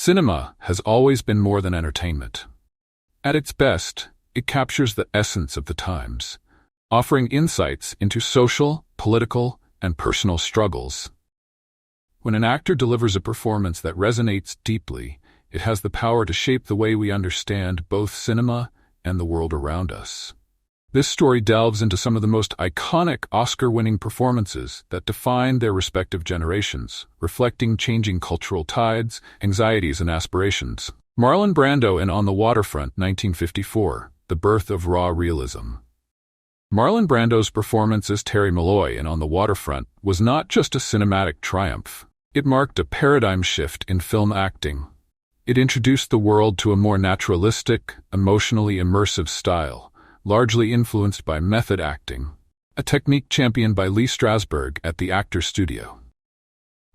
Cinema has always been more than entertainment. At its best, it captures the essence of the times, offering insights into social, political, and personal struggles. When an actor delivers a performance that resonates deeply, it has the power to shape the way we understand both cinema and the world around us. This story delves into some of the most iconic Oscar-winning performances that define their respective generations, reflecting changing cultural tides, anxieties, and aspirations. Marlon Brando in On the Waterfront, 1954, the birth of raw realism. Marlon Brando's performance as Terry Malloy in On the Waterfront was not just a cinematic triumph. It marked a paradigm shift in film acting. It introduced the world to a more naturalistic, emotionally immersive style, largely influenced by method acting, a technique championed by Lee Strasberg at the Actors Studio.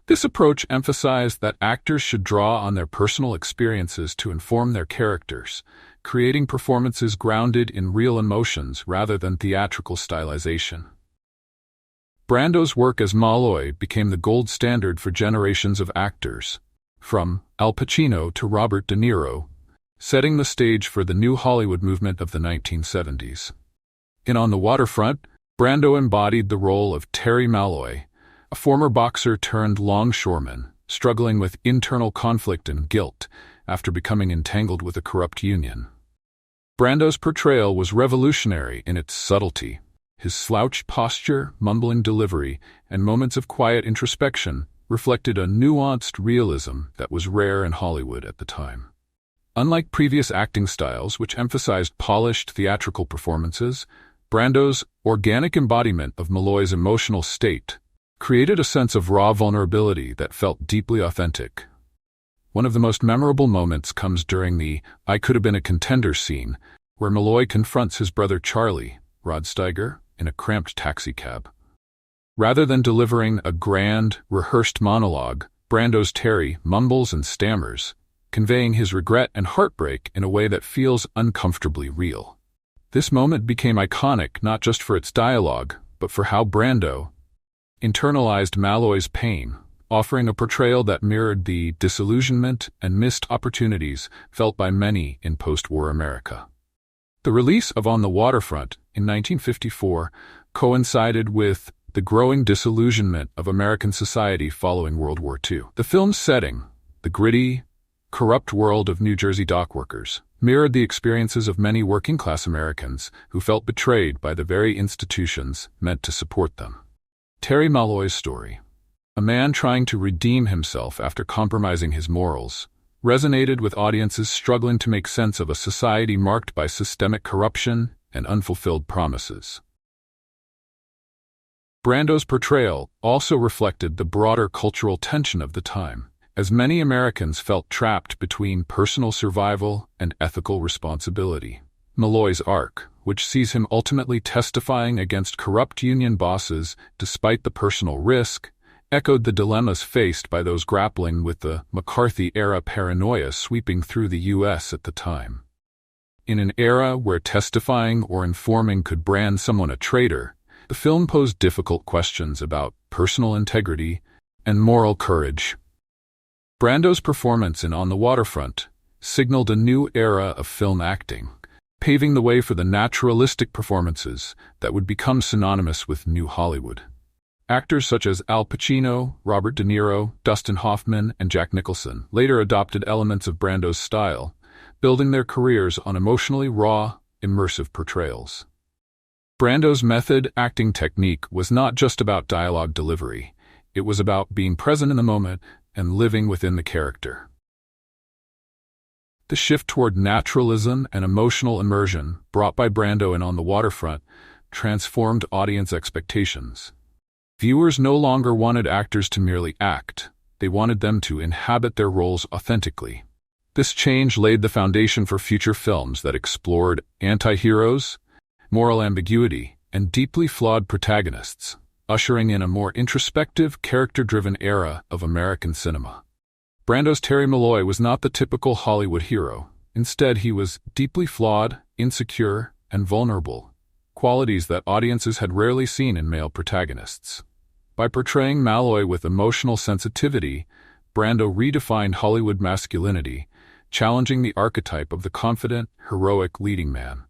This approach emphasized that actors should draw on their personal experiences to inform their characters, creating performances grounded in real emotions rather than theatrical stylization. Brando's work as Malloy became the gold standard for generations of actors, from Al Pacino to Robert De Niro, setting the stage for the new Hollywood movement of the 1970s. In On the Waterfront, Brando embodied the role of Terry Malloy, a former boxer turned longshoreman, struggling with internal conflict and guilt after becoming entangled with a corrupt union. Brando's portrayal was revolutionary in its subtlety. His slouched posture, mumbling delivery, and moments of quiet introspection reflected a nuanced realism that was rare in Hollywood at the time. Unlike previous acting styles which emphasized polished theatrical performances, Brando's organic embodiment of Malloy's emotional state created a sense of raw vulnerability that felt deeply authentic. One of the most memorable moments comes during the "I Could Have Been a Contender" scene, where Malloy confronts his brother Charlie, Rod Steiger, in a cramped taxicab. Rather than delivering a grand, rehearsed monologue, Brando's Terry mumbles and stammers, conveying his regret and heartbreak in a way that feels uncomfortably real. This moment became iconic not just for its dialogue, but for how Brando internalized Malloy's pain, offering a portrayal that mirrored the disillusionment and missed opportunities felt by many in post-war America. The release of On the Waterfront in 1954 coincided with the growing disillusionment of American society following World War II. The film's setting, the gritty, corrupt world of New Jersey dockworkers, mirrored the experiences of many working-class Americans who felt betrayed by the very institutions meant to support them. Terry Malloy's story, a man trying to redeem himself after compromising his morals, resonated with audiences struggling to make sense of a society marked by systemic corruption and unfulfilled promises. Brando's portrayal also reflected the broader cultural tension of the time, as many Americans felt trapped between personal survival and ethical responsibility. Malloy's arc, which sees him ultimately testifying against corrupt union bosses despite the personal risk, echoed the dilemmas faced by those grappling with the McCarthy-era paranoia sweeping through the U.S. at the time. In an era where testifying or informing could brand someone a traitor, the film posed difficult questions about personal integrity and moral courage. Brando's performance in On the Waterfront signaled a new era of film acting, paving the way for the naturalistic performances that would become synonymous with New Hollywood. Actors such as Al Pacino, Robert De Niro, Dustin Hoffman, and Jack Nicholson later adopted elements of Brando's style, building their careers on emotionally raw, immersive portrayals. Brando's method acting technique was not just about dialogue delivery. It was about being present in the moment and living within the character. The shift toward naturalism and emotional immersion brought by Brando in On the Waterfront transformed audience expectations. Viewers no longer wanted actors to merely act, they wanted them to inhabit their roles authentically. This change laid the foundation for future films that explored anti-heroes, moral ambiguity, and deeply flawed protagonists, ushering in a more introspective, character-driven era of American cinema. Brando's Terry Malloy was not the typical Hollywood hero. Instead, he was deeply flawed, insecure, and vulnerable, qualities that audiences had rarely seen in male protagonists. By portraying Malloy with emotional sensitivity, Brando redefined Hollywood masculinity, challenging the archetype of the confident, heroic leading man.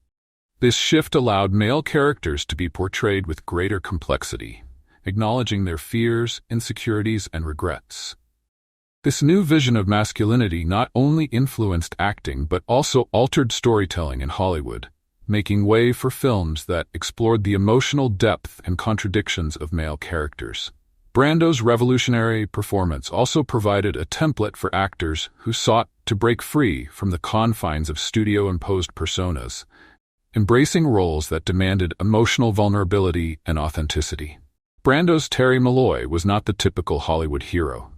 This shift allowed male characters to be portrayed with greater complexity, acknowledging their fears, insecurities, and regrets. This new vision of masculinity not only influenced acting but also altered storytelling in Hollywood, making way for films that explored the emotional depth and contradictions of male characters. Brando's revolutionary performance also provided a template for actors who sought to break free from the confines of studio-imposed personas, embracing roles that demanded emotional vulnerability and authenticity. Brando's Terry Malloy was not the typical Hollywood hero.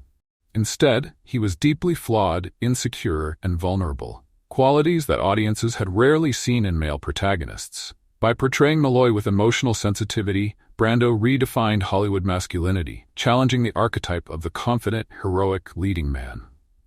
Instead, he was deeply flawed, insecure, and vulnerable, qualities that audiences had rarely seen in male protagonists. By portraying Malloy with emotional sensitivity, Brando redefined Hollywood masculinity, challenging the archetype of the confident, heroic leading man.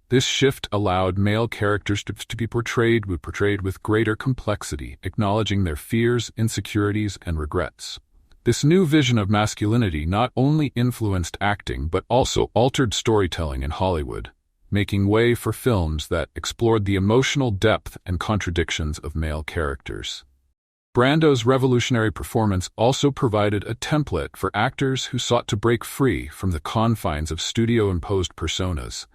This shift allowed male characters to be portrayed with greater complexity, acknowledging their fears, insecurities, and regrets. This new vision of masculinity not only influenced acting but also altered storytelling in Hollywood, making way for films that explored the emotional depth and contradictions of male characters. Brando's revolutionary performance also provided a template for actors who sought to break free from the confines of studio-imposed personas,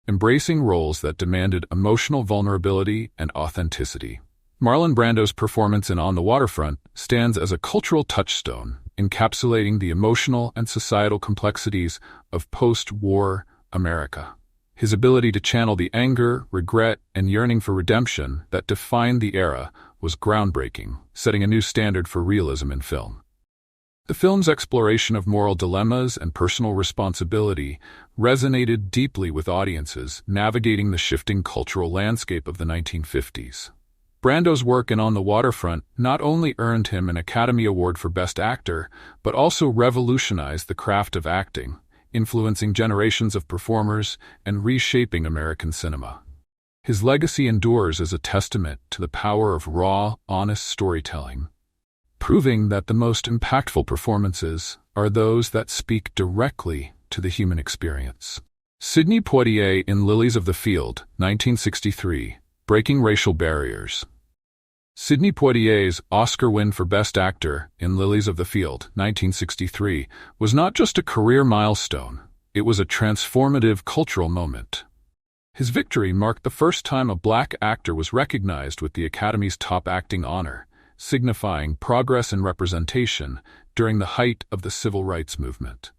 embracing roles that demanded emotional vulnerability and authenticity. Marlon Brando's performance in On the Waterfront stands as a cultural touchstone, encapsulating the emotional and societal complexities of post-war America. His ability to channel the anger, regret, and yearning for redemption that defined the era was groundbreaking, setting a new standard for realism in film. The film's exploration of moral dilemmas and personal responsibility resonated deeply with audiences navigating the shifting cultural landscape of the 1950s. Brando's work in On the Waterfront not only earned him an Academy Award for Best Actor, but also revolutionized the craft of acting, influencing generations of performers and reshaping American cinema. His legacy endures as a testament to the power of raw, honest storytelling, proving that the most impactful performances are those that speak directly to the human experience. Sidney Poitier in Lilies of the Field, 1963, Breaking Racial Barriers. Sidney Poitier's Oscar win for Best Actor in Lilies of the Field, 1963, was not just a career milestone, it was a transformative cultural moment. His victory marked the first time a black actor was recognized with the Academy's top acting honor, signifying progress in representation during the height of the civil rights movement.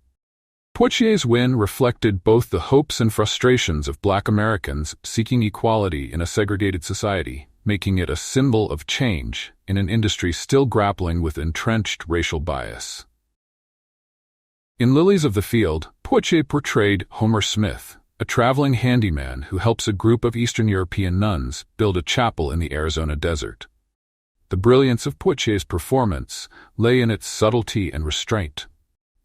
Poitier's win reflected both the hopes and frustrations of black Americans seeking equality in a segregated society, making it a symbol of change in an industry still grappling with entrenched racial bias. In Lilies of the Field, Poitier portrayed Homer Smith, a traveling handyman who helps a group of Eastern European nuns build a chapel in the Arizona desert. The brilliance of Poitier's performance lay in its subtlety and restraint.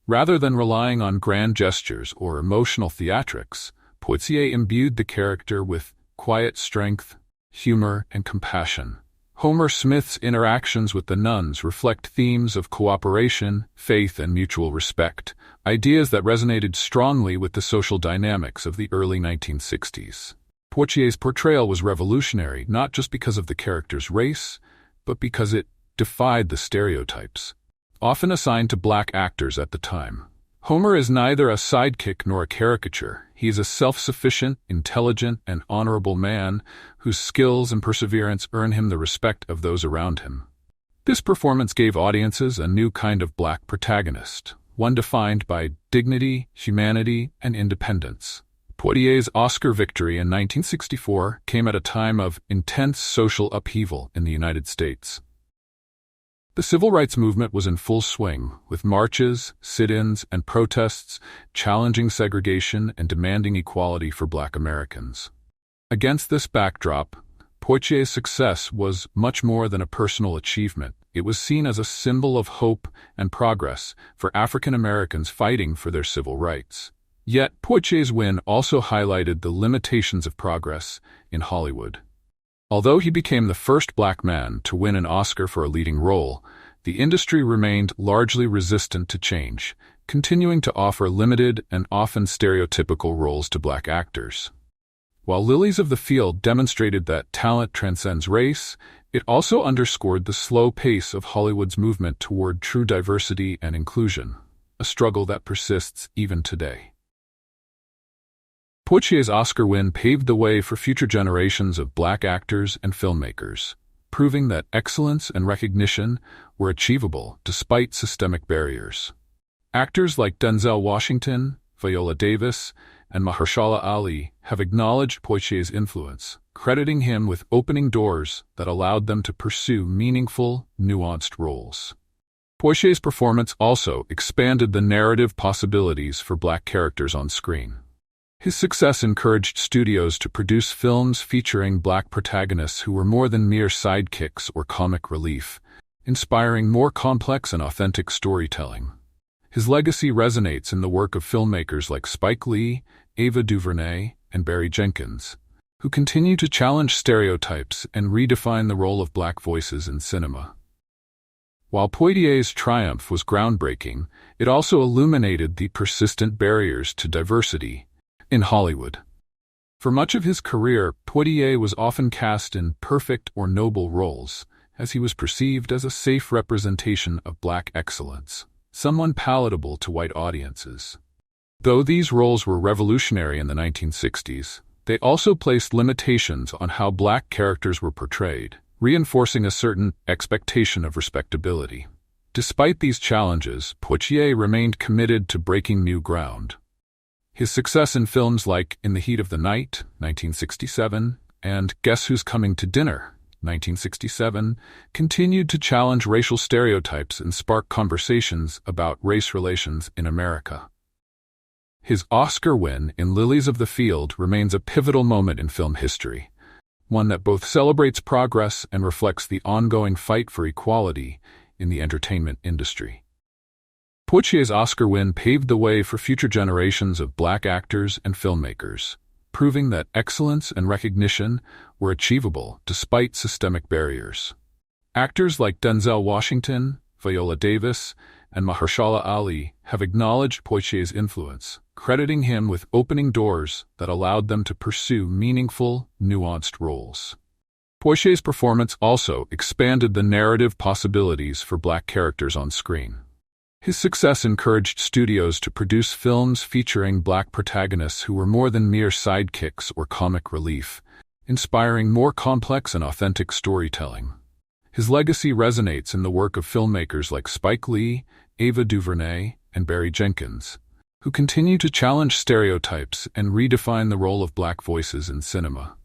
Rather than relying on grand gestures or emotional theatrics, Poitier imbued the character with quiet strength, humor, and compassion. Homer Smith's interactions with the nuns reflect themes of cooperation, faith, and mutual respect, ideas that resonated strongly with the social dynamics of the early 1960s. Poitier's portrayal was revolutionary not just because of the character's race, but because it defied the stereotypes often assigned to black actors at the time. Homer is neither a sidekick nor a caricature. He is a self-sufficient, intelligent, and honorable man whose skills and perseverance earn him the respect of those around him. This performance gave audiences a new kind of black protagonist, one defined by dignity, humanity, and independence. Poitier's Oscar victory in 1964 came at a time of intense social upheaval in the United States. The civil rights movement was in full swing, with marches, sit-ins, and protests challenging segregation and demanding equality for black Americans. Against this backdrop, Poitier's success was much more than a personal achievement. It was seen as a symbol of hope and progress for African Americans fighting for their civil rights. Yet, Poitier's win also highlighted the limitations of progress in Hollywood. Although he became the first black man to win an Oscar for a leading role, the industry remained largely resistant to change, continuing to offer limited and often stereotypical roles to black actors. While Lilies of the Field demonstrated that talent transcends race, it also underscored the slow pace of Hollywood's movement toward true diversity and inclusion, a struggle that persists even today. Poitier's Oscar win paved the way for future generations of black actors and filmmakers, proving that excellence and recognition were achievable despite systemic barriers. Actors like Denzel Washington, Viola Davis, and Mahershala Ali have acknowledged Poitier's influence, crediting him with opening doors that allowed them to pursue meaningful, nuanced roles. Poitier's performance also expanded the narrative possibilities for black characters on screen. His success encouraged studios to produce films featuring black protagonists who were more than mere sidekicks or comic relief, inspiring more complex and authentic storytelling. His legacy resonates in the work of filmmakers like Spike Lee, Ava DuVernay, and Barry Jenkins, who continue to challenge stereotypes and redefine the role of black voices in cinema. While Poitier's triumph was groundbreaking, it also illuminated the persistent barriers to diversity in Hollywood. For much of his career, Poitier was often cast in perfect or noble roles, as he was perceived as a safe representation of black excellence, someone palatable to white audiences. Though these roles were revolutionary in the 1960s, they also placed limitations on how black characters were portrayed, reinforcing a certain expectation of respectability. Despite these challenges, Poitier remained committed to breaking new ground. His success in films like In the Heat of the Night, 1967, and Guess Who's Coming to Dinner, 1967, continued to challenge racial stereotypes and spark conversations about race relations in America. His Oscar win in Lilies of the Field remains a pivotal moment in film history, one that both celebrates progress and reflects the ongoing fight for equality in the entertainment industry. Poitier's Oscar win paved the way for future generations of black actors and filmmakers, proving that excellence and recognition were achievable despite systemic barriers. Actors like Denzel Washington, Viola Davis, and Mahershala Ali have acknowledged Poitier's influence, crediting him with opening doors that allowed them to pursue meaningful, nuanced roles. Poitier's performance also expanded the narrative possibilities for black characters on screen. His success encouraged studios to produce films featuring black protagonists who were more than mere sidekicks or comic relief, inspiring more complex and authentic storytelling. His legacy resonates in the work of filmmakers like Spike Lee, Ava DuVernay, and Barry Jenkins, who continue to challenge stereotypes and redefine the role of black voices in cinema.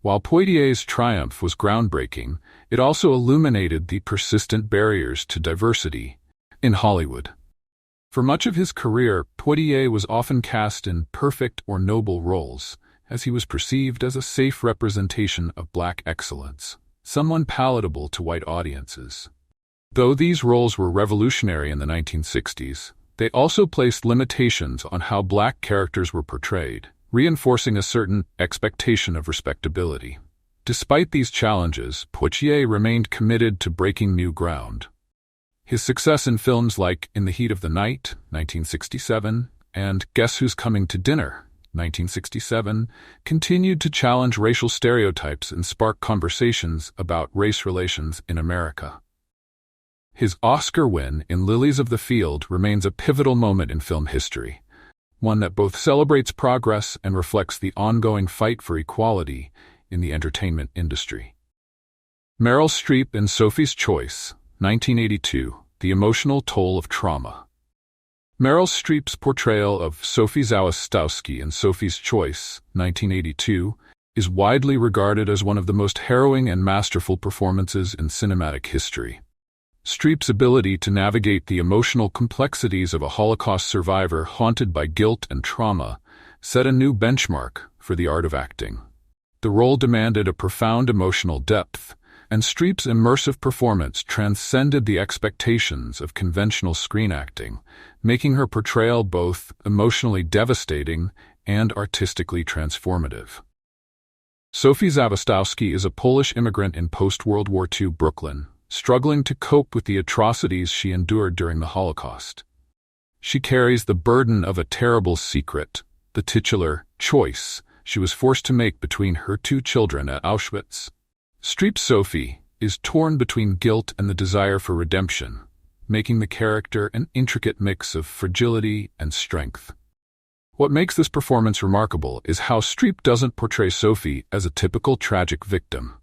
While Poitier's triumph was groundbreaking, it also illuminated the persistent barriers to diversity in Hollywood. For much of his career, Poitier was often cast in perfect or noble roles, as he was perceived as a safe representation of black excellence, someone palatable to white audiences. Though these roles were revolutionary in the 1960s, they also placed limitations on how black characters were portrayed, reinforcing a certain expectation of respectability. Despite these challenges, Poitier remained committed to breaking new ground. His success in films like In the Heat of the Night, 1967, and Guess Who's Coming to Dinner, 1967, continued to challenge racial stereotypes and spark conversations about race relations in America. His Oscar win in Lilies of the Field remains a pivotal moment in film history, one that both celebrates progress and reflects the ongoing fight for equality in the entertainment industry. Meryl Streep in Sophie's Choice, 1982, The Emotional Toll of Trauma. Meryl Streep's portrayal of Sophie Zawistowski in Sophie's Choice, 1982, is widely regarded as one of the most harrowing and masterful performances in cinematic history. Streep's ability to navigate the emotional complexities of a Holocaust survivor haunted by guilt and trauma set a new benchmark for the art of acting. The role demanded a profound emotional depth, and Streep's immersive performance transcended the expectations of conventional screen acting, making her portrayal both emotionally devastating and artistically transformative. Sophie Zawistowski is a Polish immigrant in post-World War II Brooklyn, struggling to cope with the atrocities she endured during the Holocaust. She carries the burden of a terrible secret, the titular choice she was forced to make between her two children at Auschwitz. Streep's Sophie is torn between guilt and the desire for redemption, making the character an intricate mix of fragility and strength. What makes this performance remarkable is how Streep doesn't portray Sophie as a typical tragic victim.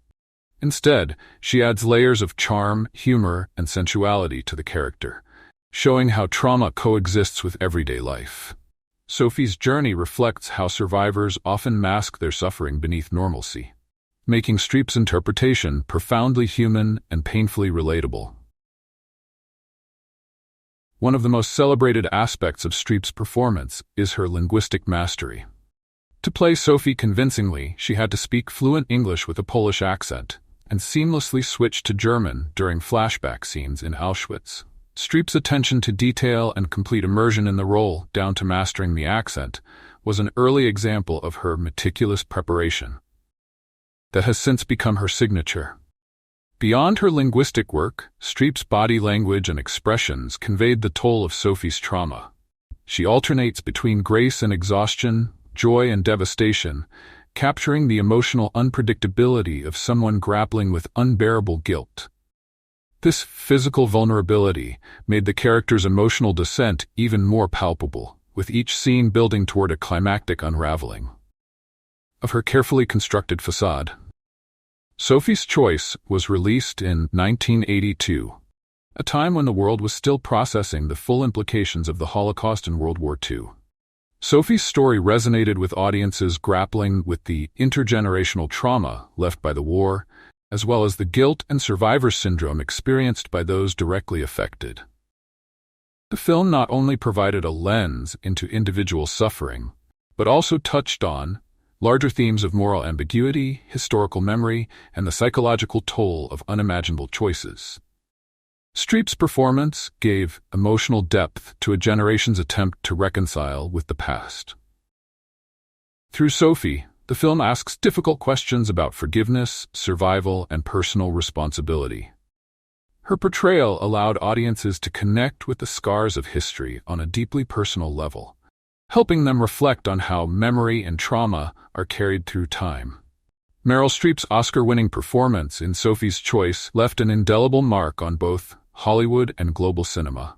Instead, she adds layers of charm, humor, and sensuality to the character, showing how trauma coexists with everyday life. Sophie's journey reflects how survivors often mask their suffering beneath normalcy, making Streep's interpretation profoundly human and painfully relatable. One of the most celebrated aspects of Streep's performance is her linguistic mastery. To play Sophie convincingly, she had to speak fluent English with a Polish accent, and seamlessly switch to German during flashback scenes in Auschwitz. Streep's attention to detail and complete immersion in the role, down to mastering the accent, was an early example of her meticulous preparation that has since become her signature. Beyond her linguistic work, Streep's body language and expressions conveyed the toll of Sophie's trauma. She alternates between grace and exhaustion, joy and devastation, capturing the emotional unpredictability of someone grappling with unbearable guilt. This physical vulnerability made the character's emotional descent even more palpable, with each scene building toward a climactic unraveling of her carefully constructed facade. Sophie's Choice was released in 1982, a time when the world was still processing the full implications of the Holocaust and World War II. Sophie's story resonated with audiences grappling with the intergenerational trauma left by the war, as well as the guilt and survivor syndrome experienced by those directly affected. The film not only provided a lens into individual suffering, but also touched on larger themes of moral ambiguity, historical memory, and the psychological toll of unimaginable choices. Streep's performance gave emotional depth to a generation's attempt to reconcile with the past. Through Sophie, the film asks difficult questions about forgiveness, survival, and personal responsibility. Her portrayal allowed audiences to connect with the scars of history on a deeply personal level, helping them reflect on how memory and trauma are carried through time. Meryl Streep's Oscar-winning performance in Sophie's Choice left an indelible mark on both Hollywood and global cinema.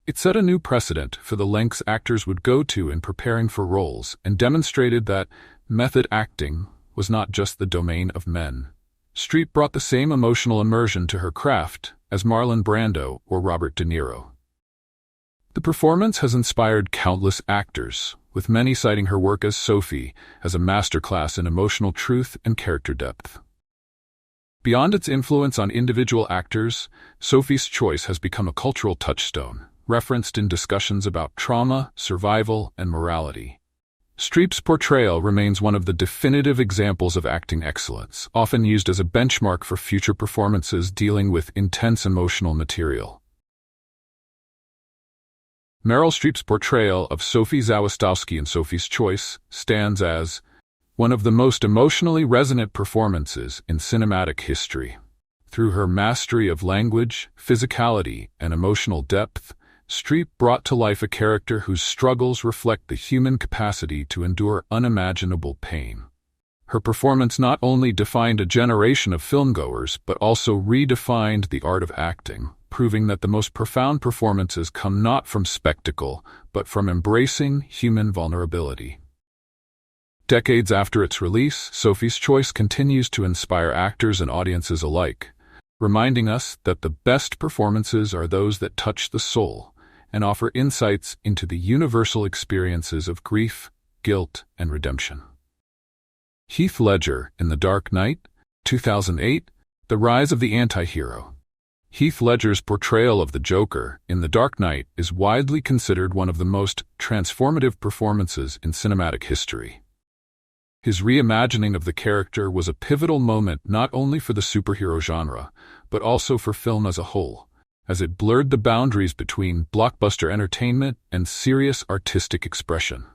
It set a new precedent for the lengths actors would go to in preparing for roles and demonstrated that method acting was not just the domain of men. Streep brought the same emotional immersion to her craft as Marlon Brando or Robert De Niro. The performance has inspired countless actors, with many citing her work as Sophie as a masterclass in emotional truth and character depth. Beyond its influence on individual actors, Sophie's Choice has become a cultural touchstone, referenced in discussions about trauma, survival, and morality. Streep's portrayal remains one of the definitive examples of acting excellence, often used as a benchmark for future performances dealing with intense emotional material. Meryl Streep's portrayal of Sophie Zawistowski in Sophie's Choice stands as one of the most emotionally resonant performances in cinematic history. Through her mastery of language, physicality, and emotional depth, Streep brought to life a character whose struggles reflect the human capacity to endure unimaginable pain. Her performance not only defined a generation of filmgoers, but also redefined the art of acting, proving that the most profound performances come not from spectacle, but from embracing human vulnerability. Decades after its release, Sophie's Choice continues to inspire actors and audiences alike, reminding us that the best performances are those that touch the soul and offer insights into the universal experiences of grief, guilt, and redemption. Heath Ledger in The Dark Knight, 2008, The Rise of the Anti-Hero. Heath Ledger's portrayal of the Joker in The Dark Knight is widely considered one of the most transformative performances in cinematic history. His reimagining of the character was a pivotal moment not only for the superhero genre, but also for film as a whole, as it blurred the boundaries between blockbuster entertainment and serious artistic expression.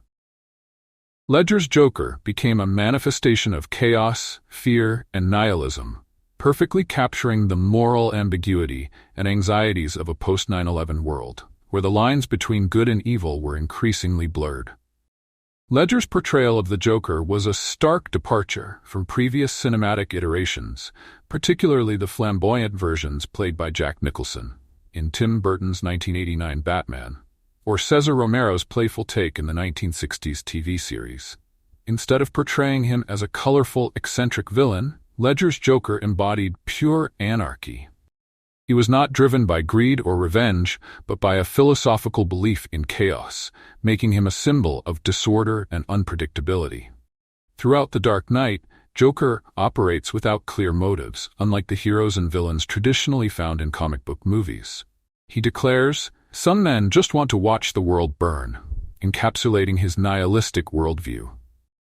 Ledger's Joker became a manifestation of chaos, fear, and nihilism, perfectly capturing the moral ambiguity and anxieties of a post-9/11 world. where the lines between good and evil were increasingly blurred. Ledger's portrayal of the Joker was a stark departure from previous cinematic iterations, particularly the flamboyant versions played by Jack Nicholson in Tim Burton's 1989 Batman, or Cesar Romero's playful take in the 1960s TV series. Instead of portraying him as a colorful, eccentric villain, Ledger's Joker embodied pure anarchy. He was not driven by greed or revenge, but by a philosophical belief in chaos, making him a symbol of disorder and unpredictability. Throughout The Dark Knight, Joker operates without clear motives, unlike the heroes and villains traditionally found in comic book movies. He declares, "Some men just want to watch the world burn," encapsulating his nihilistic worldview.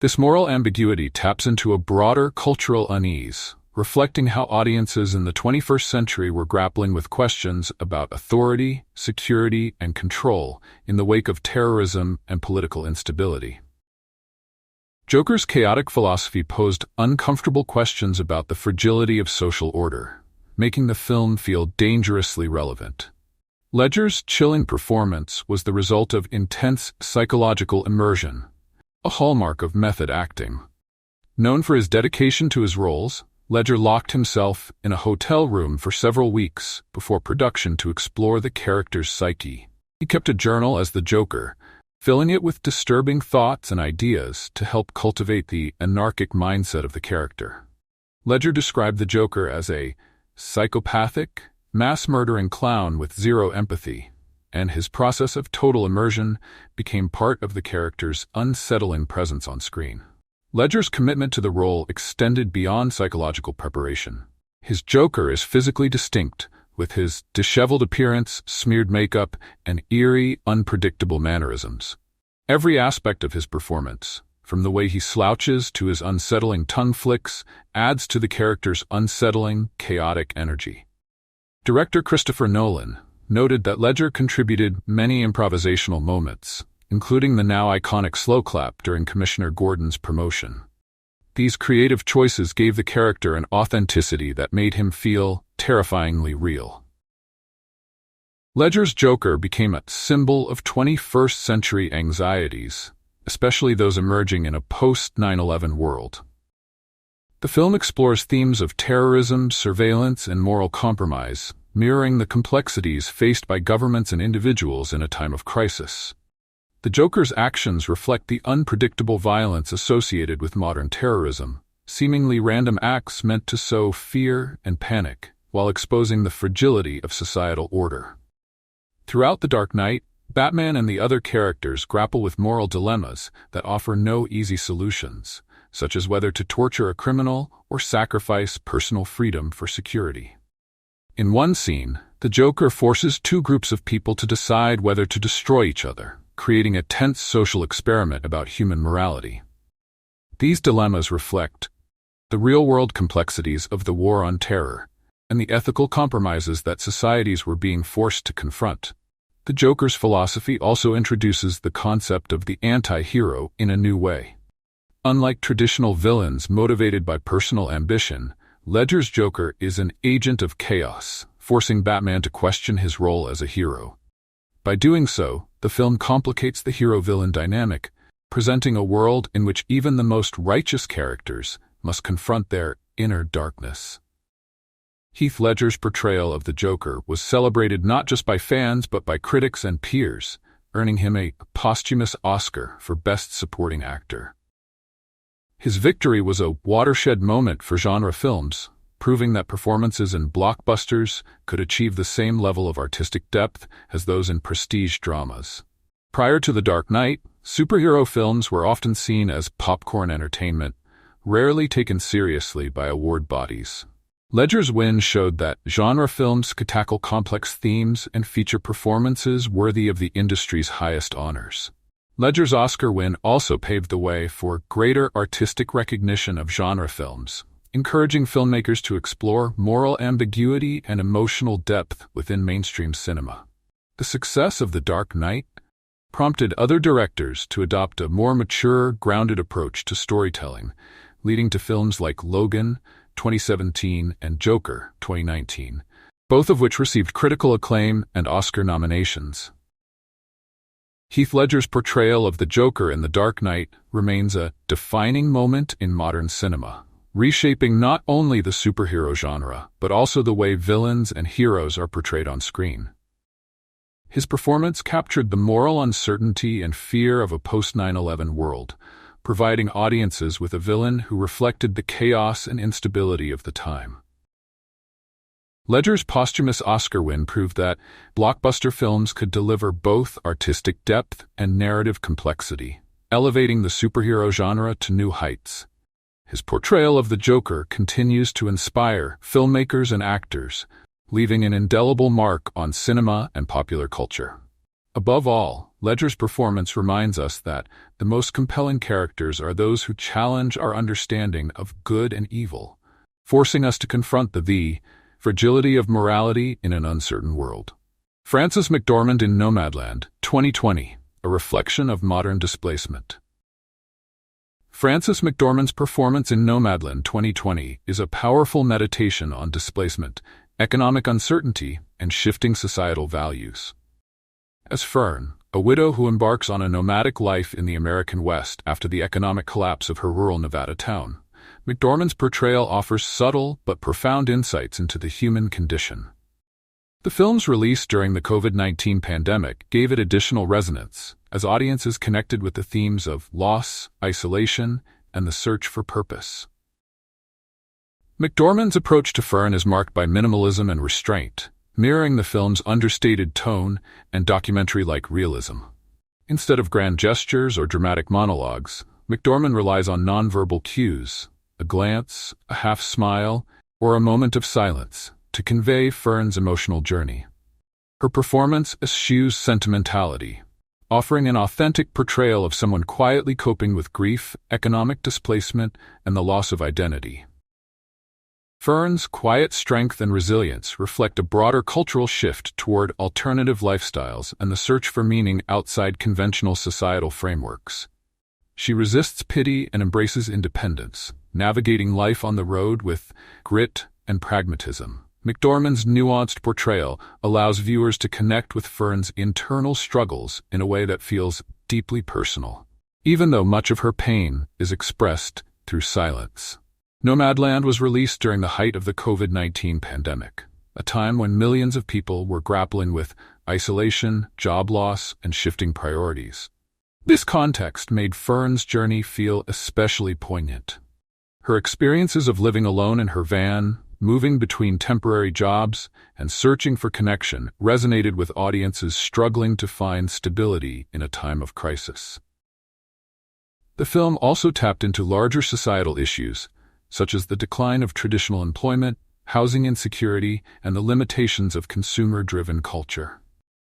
This moral ambiguity taps into a broader cultural unease, reflecting how audiences in the 21st century were grappling with questions about authority, security, and control in the wake of terrorism and political instability. Joker's chaotic philosophy posed uncomfortable questions about the fragility of social order, making the film feel dangerously relevant. Ledger's chilling performance was the result of intense psychological immersion, a hallmark of method acting. Known for his dedication to his roles, Ledger locked himself in a hotel room for several weeks before production to explore the character's psyche. He kept a journal as the Joker, filling it with disturbing thoughts and ideas to help cultivate the anarchic mindset of the character. Ledger described the Joker as a psychopathic, mass-murdering clown with zero empathy, and his process of total immersion became part of the character's unsettling presence on screen. Ledger's commitment to the role extended beyond psychological preparation. His Joker is physically distinct, with his disheveled appearance, smeared makeup, and eerie, unpredictable mannerisms. Every aspect of his performance, from the way he slouches to his unsettling tongue flicks, adds to the character's unsettling, chaotic energy. Director Christopher Nolan noted that Ledger contributed many improvisational moments, including the now iconic slow clap during Commissioner Gordon's promotion. These creative choices gave the character an authenticity that made him feel terrifyingly real. Ledger's Joker became a symbol of 21st century anxieties, especially those emerging in a post-9/11 world. The film explores themes of terrorism, surveillance, and moral compromise, mirroring the complexities faced by governments and individuals in a time of crisis. The Joker's actions reflect the unpredictable violence associated with modern terrorism, seemingly random acts meant to sow fear and panic, while exposing the fragility of societal order. Throughout The Dark Knight, Batman and the other characters grapple with moral dilemmas that offer no easy solutions, such as whether to torture a criminal or sacrifice personal freedom for security. In one scene, the Joker forces two groups of people to decide whether to destroy each other, creating a tense social experiment about human morality. These dilemmas reflect the real-world complexities of the war on terror and the ethical compromises that societies were being forced to confront. The Joker's philosophy also introduces the concept of the anti-hero in a new way. Unlike traditional villains motivated by personal ambition, Ledger's Joker is an agent of chaos, forcing Batman to question his role as a hero. By doing so, the film complicates the hero-villain dynamic, presenting a world in which even the most righteous characters must confront their inner darkness. Heath Ledger's portrayal of the Joker was celebrated not just by fans but by critics and peers, earning him a posthumous Oscar for Best Supporting Actor. His victory was a watershed moment for genre films, proving that performances in blockbusters could achieve the same level of artistic depth as those in prestige dramas. Prior to The Dark Knight, superhero films were often seen as popcorn entertainment, rarely taken seriously by award bodies. Ledger's win showed that genre films could tackle complex themes and feature performances worthy of the industry's highest honors. Ledger's Oscar win also paved the way for greater artistic recognition of genre films, encouraging filmmakers to explore moral ambiguity and emotional depth within mainstream cinema. The success of The Dark Knight prompted other directors to adopt a more mature, grounded approach to storytelling, leading to films like Logan, 2017, and Joker, 2019, both of which received critical acclaim and Oscar nominations. Heath Ledger's portrayal of the Joker in The Dark Knight remains a defining moment in modern cinema, reshaping not only the superhero genre, but also the way villains and heroes are portrayed on screen. His performance captured the moral uncertainty and fear of a post-9/11 world, providing audiences with a villain who reflected the chaos and instability of the time. Ledger's posthumous Oscar win proved that blockbuster films could deliver both artistic depth and narrative complexity, elevating the superhero genre to new heights. His portrayal of the Joker continues to inspire filmmakers and actors, leaving an indelible mark on cinema and popular culture. Above all, Ledger's performance reminds us that the most compelling characters are those who challenge our understanding of good and evil, forcing us to confront the fragility of morality in an uncertain world. Frances McDormand in Nomadland, 2020, a reflection of modern displacement. Frances McDormand's performance in Nomadland 2020 is a powerful meditation on displacement, economic uncertainty, and shifting societal values. As Fern, a widow who embarks on a nomadic life in the American West after the economic collapse of her rural Nevada town, McDormand's portrayal offers subtle but profound insights into the human condition. The film's release during the COVID-19 pandemic gave it additional resonance, as audiences connected with the themes of loss, isolation, and the search for purpose. McDormand's approach to Fern is marked by minimalism and restraint, mirroring the film's understated tone and documentary-like realism. Instead of grand gestures or dramatic monologues, McDormand relies on nonverbal cues, a glance, a half smile, or a moment of silence, to convey Fern's emotional journey. Her performance eschews sentimentality, offering an authentic portrayal of someone quietly coping with grief, economic displacement, and the loss of identity. Fern's quiet strength and resilience reflect a broader cultural shift toward alternative lifestyles and the search for meaning outside conventional societal frameworks. She resists pity and embraces independence, navigating life on the road with grit and pragmatism. McDormand's nuanced portrayal allows viewers to connect with Fern's internal struggles in a way that feels deeply personal, even though much of her pain is expressed through silence. Nomadland was released during the height of the COVID-19 pandemic, a time when millions of people were grappling with isolation, job loss, and shifting priorities. This context made Fern's journey feel especially poignant. Her experiences of living alone in her van, moving between temporary jobs, and searching for connection resonated with audiences struggling to find stability in a time of crisis. The film also tapped into larger societal issues, such as the decline of traditional employment, housing insecurity, and the limitations of consumer-driven culture.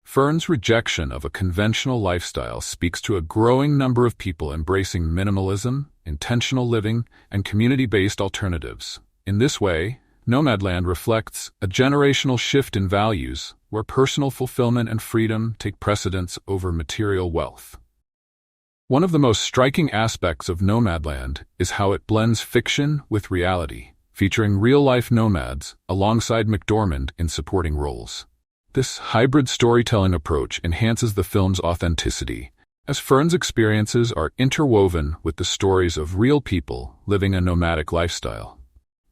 Fern's rejection of a conventional lifestyle speaks to a growing number of people embracing minimalism, intentional living, and community-based alternatives. In this way, Nomadland reflects a generational shift in values where personal fulfillment and freedom take precedence over material wealth. One of the most striking aspects of Nomadland is how it blends fiction with reality, featuring real-life nomads alongside McDormand in supporting roles. This hybrid storytelling approach enhances the film's authenticity, as Fern's experiences are interwoven with the stories of real people living a nomadic lifestyle.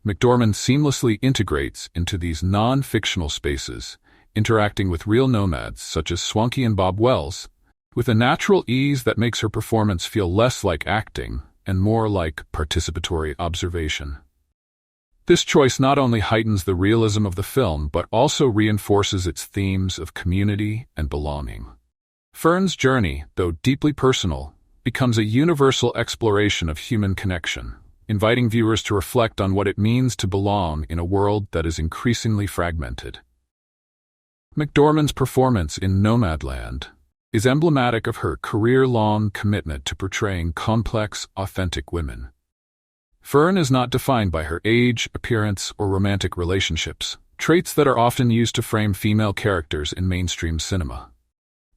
McDormand seamlessly integrates into these non-fictional spaces, interacting with real nomads such as Swanky and Bob Wells, with a natural ease that makes her performance feel less like acting and more like participatory observation. This choice not only heightens the realism of the film, but also reinforces its themes of community and belonging. Fern's journey, though deeply personal, becomes a universal exploration of human connection, inviting viewers to reflect on what it means to belong in a world that is increasingly fragmented. McDormand's performance in Nomadland is emblematic of her career-long commitment to portraying complex, authentic women. Fern is not defined by her age, appearance, or romantic relationships, traits that are often used to frame female characters in mainstream cinema.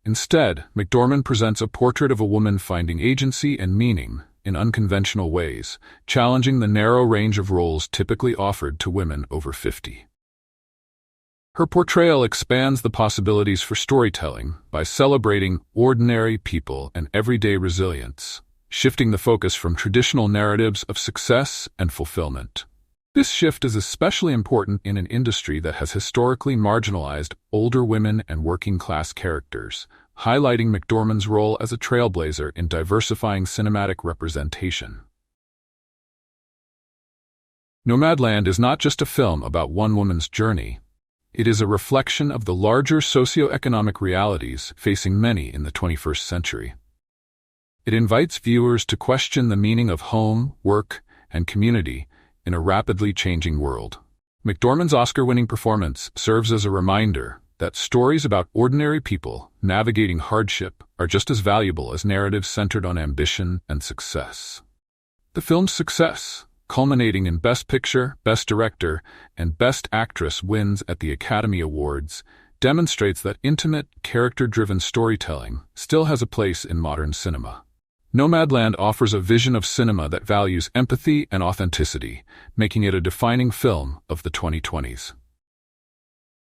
Instead, McDormand presents a portrait of a woman finding agency and meaning in unconventional ways, challenging the narrow range of roles typically offered to women over 50. Her portrayal expands the possibilities for storytelling by celebrating ordinary people and everyday resilience, shifting the focus from traditional narratives of success and fulfillment. This shift is especially important in an industry that has historically marginalized older women and working-class characters, highlighting McDormand's role as a trailblazer in diversifying cinematic representation. Nomadland is not just a film about one woman's journey. It is a reflection of the larger socioeconomic realities facing many in the 21st century. It invites viewers to question the meaning of home, work, and community in a rapidly changing world. McDormand's Oscar-winning performance serves as a reminder that stories about ordinary people navigating hardship are just as valuable as narratives centered on ambition and success. The film's success, culminating in Best Picture, Best Director, and Best Actress wins at the Academy Awards, demonstrates that intimate, character-driven storytelling still has a place in modern cinema. Nomadland offers a vision of cinema that values empathy and authenticity, making it a defining film of the 2020s.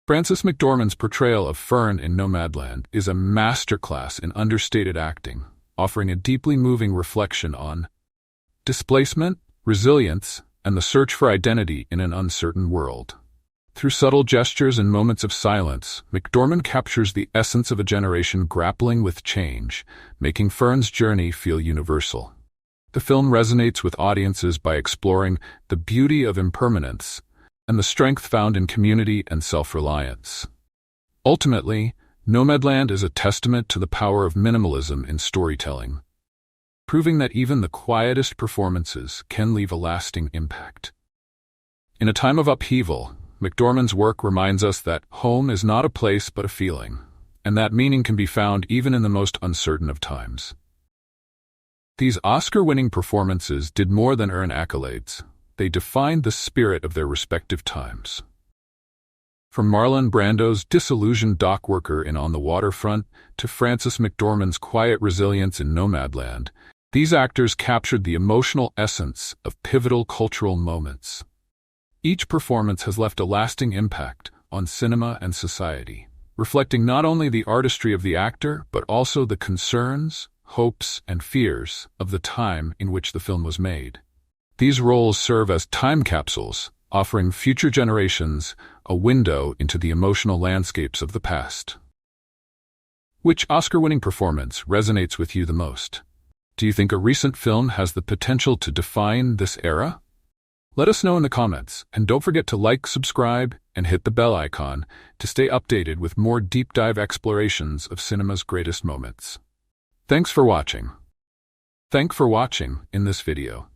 Frances McDormand's portrayal of Fern in Nomadland is a masterclass in understated acting, offering a deeply moving reflection on displacement, resilience, and the search for identity in an uncertain world. Through subtle gestures and moments of silence, McDormand captures the essence of a generation grappling with change, making Fern's journey feel universal. The film resonates with audiences by exploring the beauty of impermanence and the strength found in community and self-reliance. Ultimately, Nomadland is a testament to the power of minimalism in storytelling, proving that even the quietest performances can leave a lasting impact. In a time of upheaval, McDormand's work reminds us that home is not a place but a feeling, and that meaning can be found even in the most uncertain of times. These Oscar-winning performances did more than earn accolades. They defined the spirit of their respective times. From Marlon Brando's disillusioned dock worker in On the Waterfront to Frances McDormand's quiet resilience in Nomadland, these actors captured the emotional essence of pivotal cultural moments. Each performance has left a lasting impact on cinema and society, reflecting not only the artistry of the actor, but also the concerns, hopes, and fears of the time in which the film was made. These roles serve as time capsules, offering future generations a window into the emotional landscapes of the past. Which Oscar-winning performance resonates with you the most? Do you think a recent film has the potential to define this era? Let us know in the comments, and don't forget to like, subscribe, and hit the bell icon to stay updated with more deep dive explorations of cinema's greatest moments. Thanks for watching. In this video.